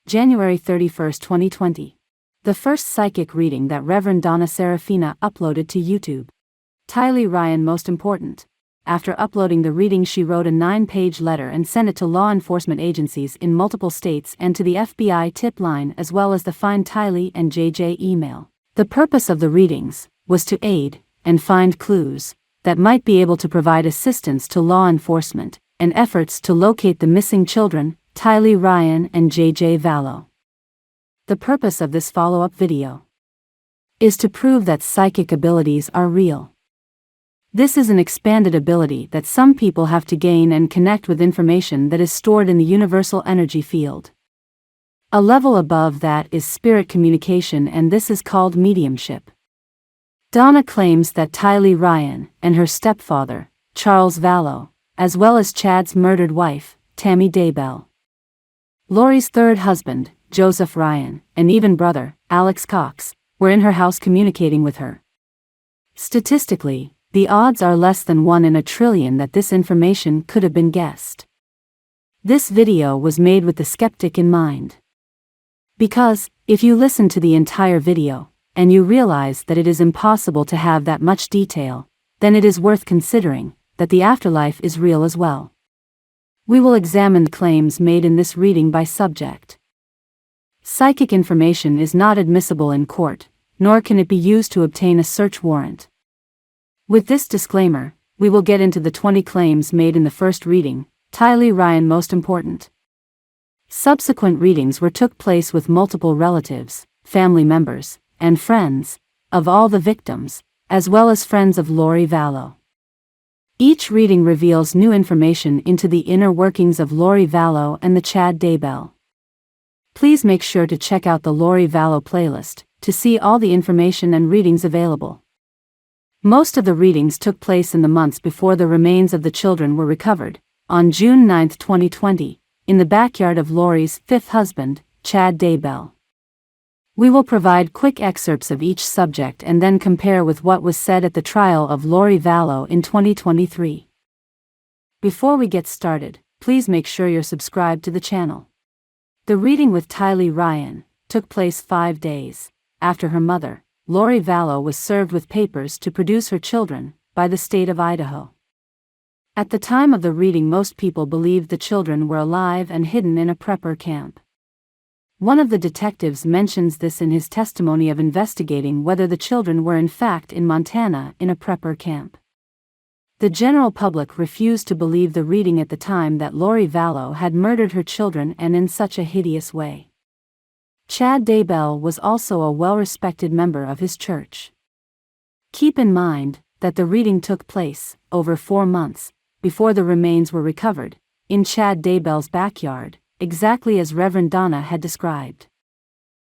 January 31, 2020. The first psychic reading that Reverend Donna Serafina uploaded to YouTube. Tylee Ryan. Most important. After uploading the reading, she wrote a 9-page letter and sent it to law enforcement agencies in multiple states and to the FBI tip line, as well as the Find Tylee and JJ email. The purpose of the readings was to aid and find clues that might be able to provide assistance to law enforcement and efforts to locate the missing children, Tylee Ryan and JJ Vallow. The purpose of this follow-up video is to prove that psychic abilities are real. This is an expanded ability that some people have to gain and connect with information that is stored in the universal energy field. A level above that is spirit communication, and this is called mediumship. Donna claims that Tylee Ryan and her stepfather, Charles Vallow, as well as Chad's murdered wife, Tammy Daybell, Lori's third husband, Joseph Ryan, and even brother, Alex Cox, were in her house communicating with her. Statistically, the odds are less than 1 in a trillion that this information could have been guessed. This video was made with the skeptic in mind. Because, if you listen to the entire video, and you realize that it is impossible to have that much detail, then it is worth considering that the afterlife is real as well. We will examine the claims made in this reading by subject. Psychic information is not admissible in court, nor can it be used to obtain a search warrant. With this disclaimer, we will get into the 20 claims made in the first reading, Tylee Ryan. Most important. Subsequent readings took place with multiple relatives, family members, and friends of all the victims, as well as friends of Lori Vallow. Each reading reveals new information into the inner workings of Lori Vallow and the Chad Daybell. Please make sure to check out the Lori Vallow playlist to see all the information and readings available. Most of the readings took place in the months before the remains of the children were recovered, on June 9, 2020, in the backyard of Lori's fifth husband, Chad Daybell. We will provide quick excerpts of each subject and then compare with what was said at the trial of Lori Vallow in 2023. Before we get started, please make sure you're subscribed to the channel. The reading with Tylee Ryan took place 5 days after her mother, Lori Vallow, was served with papers to produce her children by the state of Idaho. At the time of the reading, most people believed the children were alive and hidden in a prepper camp. One of the detectives mentions this in his testimony of investigating whether the children were in fact in Montana in a prepper camp. The general public refused to believe the reading at the time that Lori Vallow had murdered her children, and in such a hideous way. Chad Daybell was also a well-respected member of his church. Keep in mind that the reading took place over 4 months before the remains were recovered, in Chad Daybell's backyard, exactly as Reverend Donna had described.